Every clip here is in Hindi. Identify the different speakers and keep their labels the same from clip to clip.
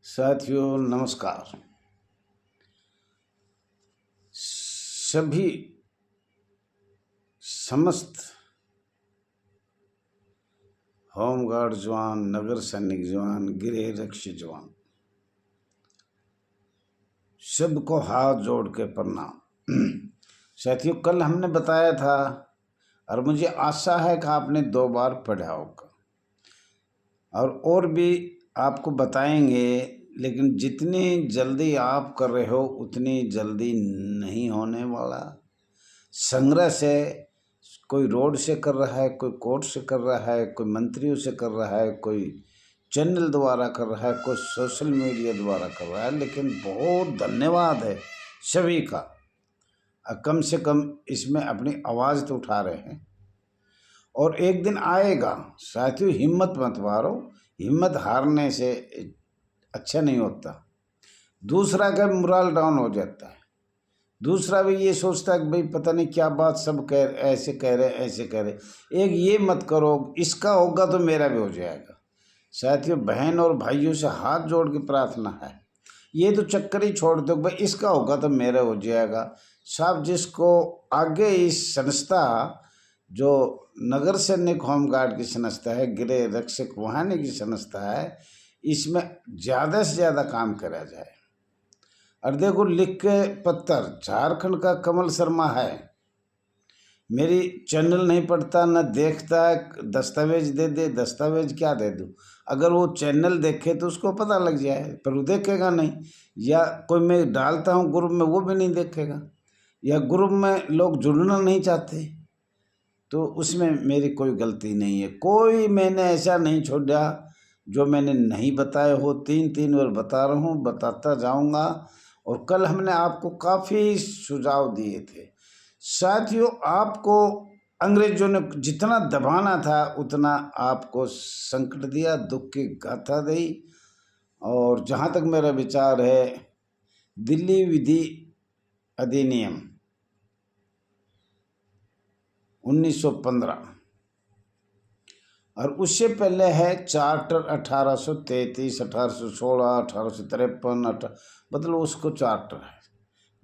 Speaker 1: साथियों नमस्कार। सभी समस्त होमगार्ड जवान, नगर सैनिक जवान, गृह रक्षी जवान, सबको हाथ जोड़ के प्रणाम। साथियों, कल हमने बताया था और मुझे आशा है कि आपने 2 बार पढ़ा होगा और भी आपको बताएंगे, लेकिन जितनी जल्दी आप कर रहे हो उतनी जल्दी नहीं होने वाला। संग्रह से कोई रोड से कर रहा है, कोई कोर्ट से कर रहा है, कोई मंत्रियों से कर रहा है, कोई चैनल द्वारा कर रहा है, कोई सोशल मीडिया द्वारा कर रहा है, लेकिन बहुत धन्यवाद है सभी का। कम से कम इसमें अपनी आवाज़ तो उठा रहे हैं और एक दिन आएगा। साथियों, हिम्मत मत हारो, हिम्मत हारने से अच्छा नहीं होता। दूसरा का मोरल डाउन हो जाता है, दूसरा भी ये सोचता है कि भाई पता नहीं क्या बात, सब ऐसे कह रहे ऐसे कह रहे। एक ये मत करो, इसका होगा तो मेरा भी हो जाएगा। साथियों, बहन और भाइयों से हाथ जोड़ के प्रार्थना है, ये तो चक्कर ही छोड़ दो भाई इसका होगा तो मेरा हो जाएगा। साहब, जिसको आगे इस संस्था जो नगर सैनिक होमगार्ड की संस्था है, गृह रक्षक वाहिनी की संस्था है, इसमें ज़्यादा से ज़्यादा काम करा जाए। और देखो, लिख के पत्थर झारखंड का कमल शर्मा है, मेरी चैनल नहीं पढ़ता न देखता है, दस्तावेज दे दे। दस्तावेज क्या दे दूँ? अगर वो चैनल देखे तो उसको पता लग जाए, पर वो देखेगा नहीं। या कोई मैं डालता हूँ ग्रुप में, वो भी नहीं देखेगा। या ग्रुप में लोग जुड़ना नहीं चाहते, तो उसमें मेरी कोई गलती नहीं है। कोई मैंने ऐसा नहीं छोड़ा जो मैंने नहीं बताए हो। 3 बार बता रहा हूँ, बताता जाऊँगा। और कल हमने आपको काफ़ी सुझाव दिए थे। साथियों, आपको अंग्रेजों ने जितना दबाना था उतना आपको संकट दिया, दुख की गाथा दी। और जहाँ तक मेरा विचार है, दिल्ली विधि अधिनियम 1915 और उससे पहले है चार्टर 1833, 1816, 1853, मतलब उसको चार्टर है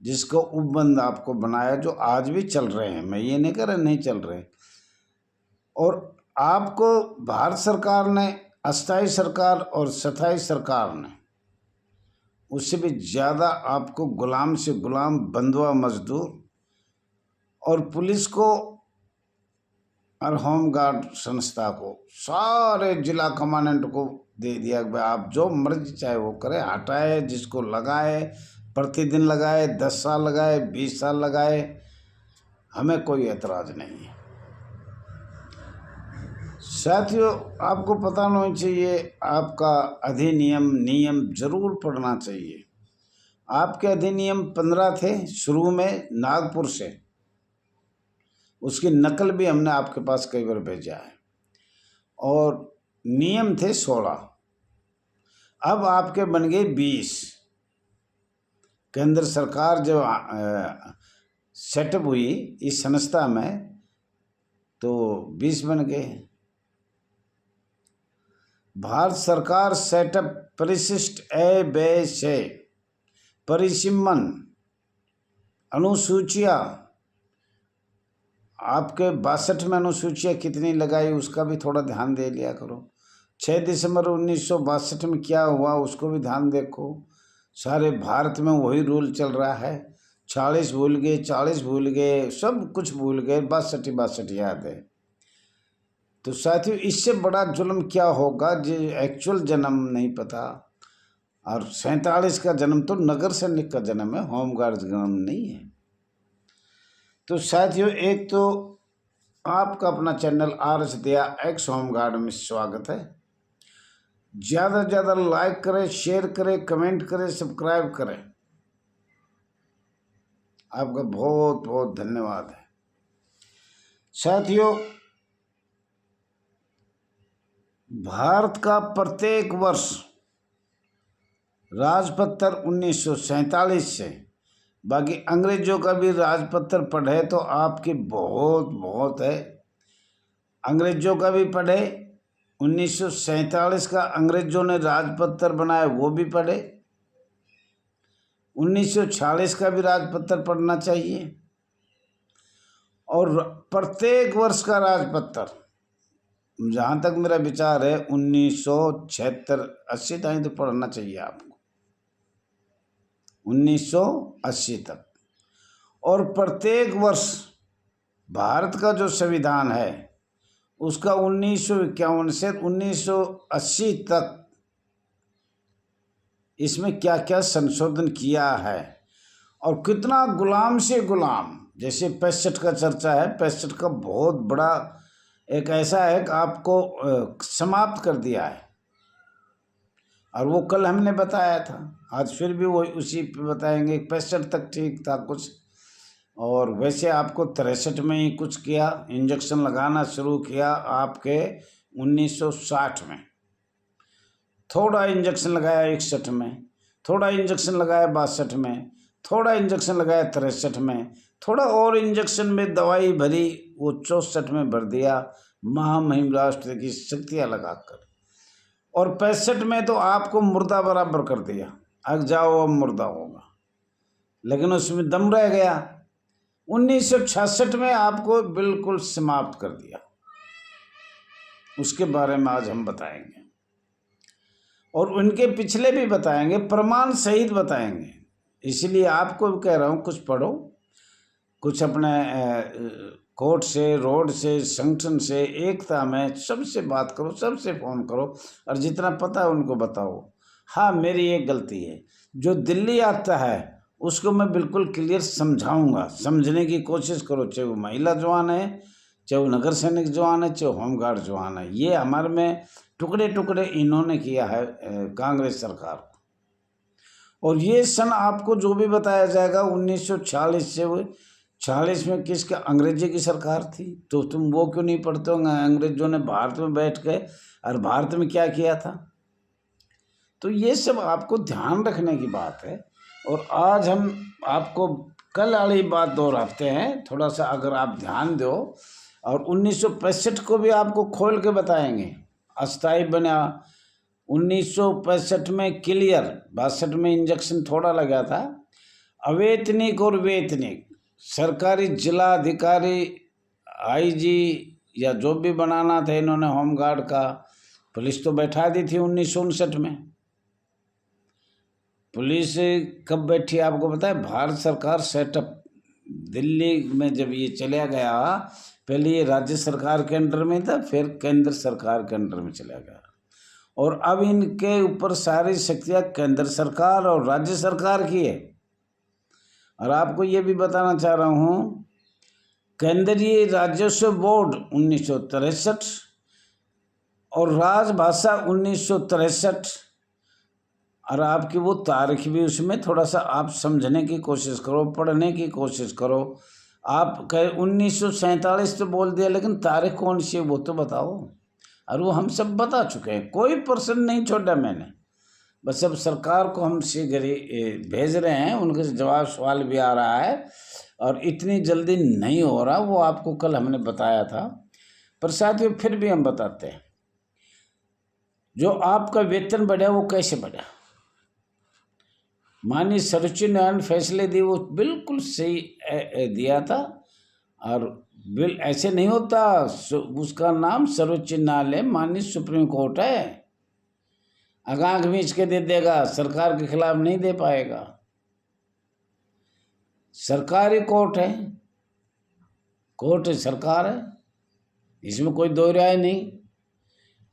Speaker 1: जिसको उपबंध आपको बनाया, जो आज भी चल रहे हैं। मैं ये नहीं कह रहा नहीं चल रहे। और आपको भारत सरकार ने, अस्थाई सरकार और स्थाई सरकार ने, उससे भी ज़्यादा आपको गुलाम से गुलाम, बंधुआ मजदूर और पुलिस को और होमगार्ड संस्था को, सारे जिला कमांडेंट को दे दिया कि आप जो मर्जी चाहे वो करे। हटाए जिसको लगाए, प्रतिदिन लगाए, 10 साल लगाए, 20 साल लगाए, हमें कोई एतराज़ नहीं है। साथियों, आपको पता होना चाहिए, आपका अधिनियम नियम जरूर पढ़ना चाहिए। आपके अधिनियम 15 थे शुरू में नागपुर से, उसकी नकल भी हमने आपके पास कई बार भेजा है। और नियम थे 16, अब आपके बन गए 20। केंद्र सरकार जब सेटअप हुई इस संस्था में तो 20 बन गए। भारत सरकार सेटअप परिशिष्ट ए बे से परिसीमन अनुसूचियाँ, आपके 62 में अनुसूचियाँ कितनी लगाई उसका भी थोड़ा ध्यान दे लिया करो। 6 दिसंबर 1962 में क्या हुआ उसको भी ध्यान देखो। सारे भारत में वही रूल चल रहा है। 40 भूल गए, 40 भूल गए, सब कुछ भूल गए, 62 याद है। तो साथियों, इससे बड़ा जुल्म क्या होगा जो एक्चुअल जन्म नहीं पता। और 47 का जन्म तो नगर सैनिक का जन्म है, होमगार्ड जन्म नहीं है। तो साथियों, एक तो आपका अपना चैनल आर.एस. दया एक्स होमगार्ड में स्वागत है। ज़्यादा से ज़्यादा लाइक करें, शेयर करें, कमेंट करें, सब्सक्राइब करें। आपका बहुत बहुत धन्यवाद है। साथियों, भारत का प्रत्येक वर्ष राजपत्र 1947 से, बाकी अंग्रेजों का भी राजपत्र पढ़े तो आपकी बहुत बहुत है। अंग्रेजों का भी पढ़े 1947 का अंग्रेजों ने राजपत्र बनाया वो भी पढ़े, 1946 का भी राजपत्र पढ़ना चाहिए, और प्रत्येक वर्ष का राजपत्र, जहाँ तक मेरा विचार है 1976-80 तक तो पढ़ना चाहिए आपको, 1980 तक। और प्रत्येक वर्ष भारत का जो संविधान है उसका 1951 से 1980 तक इसमें क्या क्या संशोधन किया है और कितना गुलाम से गुलाम, जैसे 65 का चर्चा है, 65 का बहुत बड़ा एक ऐसा है कि आपको समाप्त कर दिया है, और वो कल हमने बताया था, आज फिर भी वो उसी पे बताएंगे। 65 तक ठीक था कुछ, और वैसे आपको 63 में ही कुछ किया, इंजेक्शन लगाना शुरू किया आपके 1960 में, थोड़ा इंजेक्शन लगाया 61 में, थोड़ा इंजेक्शन लगाया 62 में, थोड़ा इंजेक्शन लगाया 63 में, थोड़ा और इंजेक्शन में दवाई भरी वो 64 में भर दिया, महामहिम राष्ट्र की शक्तियाँ लगाकर, और 65 में तो आपको मुर्दा बराबर कर दिया, अब जाओ अब मुर्दा होगा, लेकिन उसमें दम रह गया। 1966 में आपको बिल्कुल समाप्त कर दिया, उसके बारे में आज हम बताएंगे, और उनके पिछले भी बताएंगे, प्रमाण सहित बताएंगे। इसलिए आपको भी कह रहा हूँ कुछ पढ़ो, कुछ अपने कोर्ट से, रोड से, संगठन से, एकता में सबसे बात करो, सबसे फ़ोन करो, और जितना पता है उनको बताओ। हाँ, मेरी एक गलती है, जो दिल्ली आता है उसको मैं बिल्कुल क्लियर समझाऊंगा, समझने की कोशिश करो, चाहे वो महिला जवान है, चाहे वो नगर सैनिक जवान है, चाहे होमगार्ड जवान है। ये हमारे में टुकड़े टुकड़े इन्होंने किया है कांग्रेस सरकार को, और ये सन आपको जो भी बताया जाएगा 1946 से, वो 46 में किसका, अंग्रेजी की सरकार थी, तो तुम वो क्यों नहीं पढ़ते हो, अंग्रेजों ने भारत में बैठ के और भारत में क्या किया था। तो ये सब आपको ध्यान रखने की बात है, और आज हम आपको कल वाली बात दोहराते हैं थोड़ा सा, अगर आप ध्यान दो, और 1965 को भी आपको खोल के बताएंगे। अस्थाई बना 1965 में क्लियर, 62 में इंजेक्शन थोड़ा लगा था। अवैतनिक और वेतनिक सरकारी जिला अधिकारी, आईजी या जो भी बनाना था इन्होंने होमगार्ड का, पुलिस तो बैठा दी थी 1959 में। पुलिस कब बैठी आपको पता है, भारत सरकार सेटअप दिल्ली में जब ये चला गया, पहले ये राज्य सरकार के अंडर में था, फिर केंद्र सरकार के अंडर में चला गया, और अब इनके ऊपर सारी शक्तियाँ केंद्र सरकार और राज्य सरकार की है। और आपको ये भी बताना चाह रहा हूँ, केंद्रीय राजस्व बोर्ड 1963 और राजभाषा 1963, और आपकी वो तारीख भी उसमें थोड़ा सा आप समझने की कोशिश करो, पढ़ने की कोशिश करो। आप कहे 1947 तो बोल दिया, लेकिन तारीख कौन सी है वो तो बताओ, और वो हम सब बता चुके हैं, कोई प्रश्न नहीं छोड़ा मैंने, बस अब सरकार को हम शीघ्र ही भेज रहे हैं, उनके जवाब सवाल भी आ रहा है, और इतनी जल्दी नहीं हो रहा, वो आपको कल हमने बताया था। पर साथियों फिर भी हम बताते हैं, जो आपका वेतन बढ़ा वो कैसे बढ़ा, माननीय सर्वोच्च न्यायालय ने फैसले दिए वो बिल्कुल सही दिया था, और बिल ऐसे नहीं होता, उसका नाम सर्वोच्च न्यायालय माननीय सुप्रीम कोर्ट है, आंख मीच के दे देगा, सरकार के खिलाफ नहीं दे पाएगा, सरकारी कोर्ट है, कोर्ट है, सरकार है, इसमें कोई दो राय नहीं।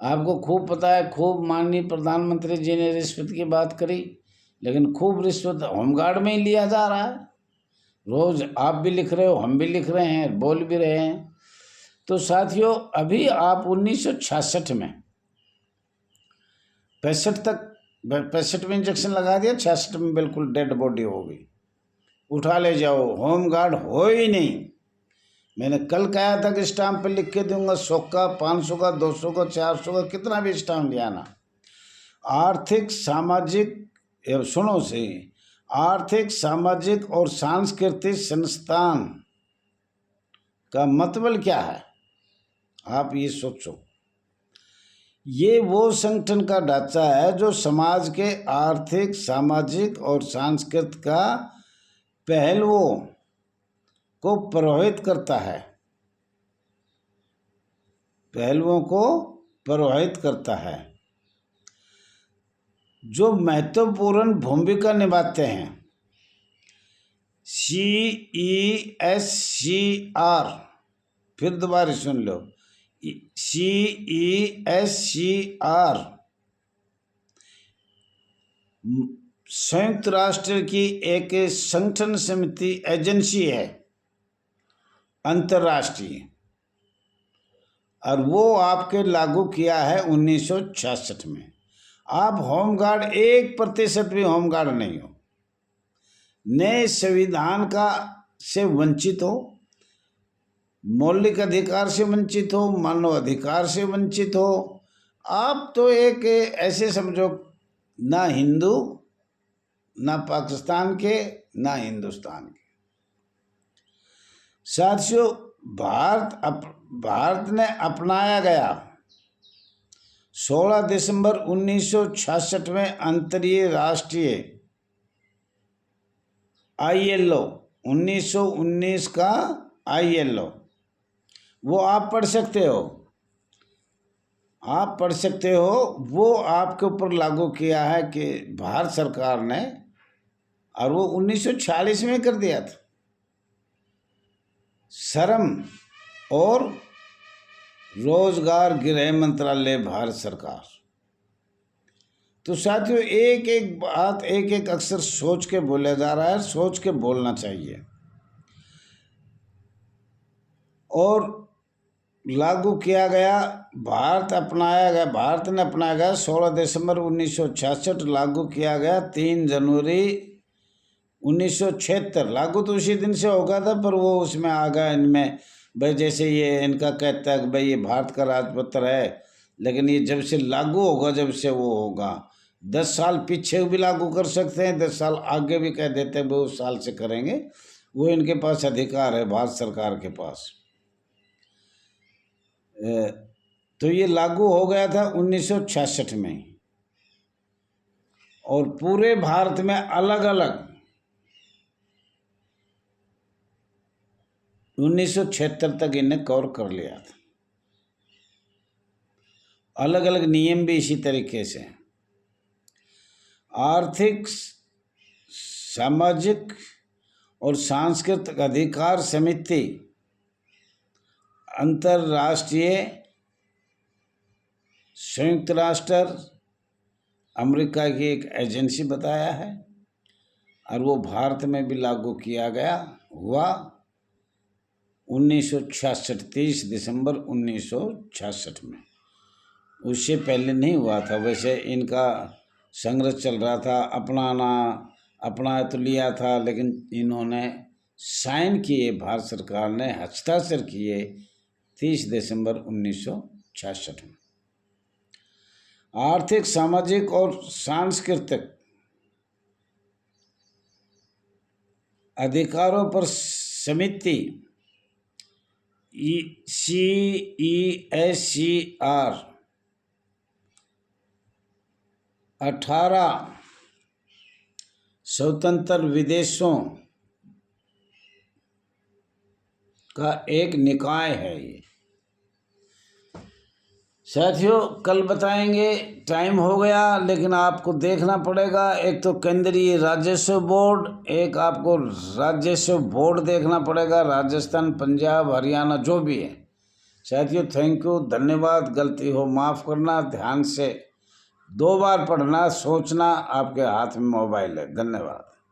Speaker 1: आपको खूब पता है, खूब माननीय प्रधानमंत्री जी ने रिश्वत की बात करी, लेकिन खूब रिश्वत होमगार्ड में ही लिया जा रहा है, रोज आप भी लिख रहे हो, हम भी लिख रहे हैं, बोल भी रहे हैं। तो साथियों अभी आप 1966 में 65 में इंजेक्शन लगा दिया, 66 में बिल्कुल डेड बॉडी हो गई, उठा ले जाओ, होमगार्ड हो ही नहीं। मैंने कल कहा था कि स्टाम्प पे लिख के दूंगा, 100 का, 500 का, 200 का, 400 का, कितना भी स्टाम्प ले आना। आर्थिक सामाजिक, सुनो से, आर्थिक सामाजिक और सांस्कृतिक संस्थान का मतलब क्या है, आप ये सोचो। ये वो संगठन का ढांचा है जो समाज के आर्थिक, सामाजिक और सांस्कृतिक का पहलुओं को प्रभावित करता है, पहलुओं को प्रभावित करता है, जो महत्वपूर्ण भूमिका निभाते हैं। CESCR, फिर दोबारा सुन लो, CESCR संयुक्त राष्ट्र की एक संगठन समिति एजेंसी है अंतर्राष्ट्रीय, और वो आपके लागू किया है 1966 में। आप होमगार्ड 1% भी होमगार्ड नहीं हो, नए संविधान का से वंचित हो, मौलिक अधिकार से वंचित हो, मानव अधिकार से वंचित हो, आप तो एक ऐसे समझो ना हिंदू, ना पाकिस्तान के, ना हिंदुस्तान के। साथियों, भारत ने अपनाया गया 16 दिसंबर 1966 में अंतर्राष्ट्रीय ILO 1919 का ILO, वो आप पढ़ सकते हो, आप पढ़ सकते हो, वो आपके ऊपर लागू किया है कि भारत सरकार ने, और वो 1946 में कर दिया था। श्रम और रोजगार गृह मंत्रालय, भारत सरकार। तो साथियों, एक एक बात, एक एक अक्षर सोच के बोला जा रहा है, सोच के बोलना चाहिए। और लागू किया गया, भारत ने अपनाया गया 16 दिसंबर 1966, लागू किया गया 3 जनवरी 1976। लागू तो उसी दिन से होगा था, पर वो उसमें आ गया इनमें, भाई जैसे ये इनका कहता है कि भाई ये भारत का राजपत्र है, लेकिन ये जब से लागू होगा, जब से वो होगा, 10 साल पीछे भी लागू कर सकते हैं, 10 साल आगे भी कह देते हैं वो उस साल से करेंगे, वो इनके पास अधिकार है, भारत सरकार के पास। तो ये लागू हो गया था 1966 में, और पूरे भारत में अलग अलग 1976 तक इन्हें कवर कर लिया था। अलग अलग नियम भी इसी तरीके से। आर्थिक, सामाजिक और सांस्कृतिक अधिकार समिति अंतर्राष्ट्रीय संयुक्त राष्ट्र अमेरिका की एक एजेंसी बताया है, और वो भारत में भी लागू किया गया हुआ 1966, 30 दिसंबर 1966 में। उससे पहले नहीं हुआ था। वैसे इनका संघर्ष चल रहा था, अपना तो लिया था, लेकिन इन्होंने साइन किए, भारत सरकार ने हस्ताक्षर किए 30 दिसंबर 1966 में। आर्थिक, सामाजिक और सांस्कृतिक अधिकारों पर समिति CESCR 18 स्वतंत्र विदेशों का एक निकाय है। ये साथियों कल बताएंगे, टाइम हो गया, लेकिन आपको देखना पड़ेगा। एक तो केंद्रीय राजस्व बोर्ड, एक आपको राजस्व बोर्ड देखना पड़ेगा, राजस्थान, पंजाब, हरियाणा जो भी है। साथियों थैंक यू, धन्यवाद। गलती हो माफ़ करना, ध्यान से 2 बार पढ़ना, सोचना, आपके हाथ में मोबाइल है। धन्यवाद।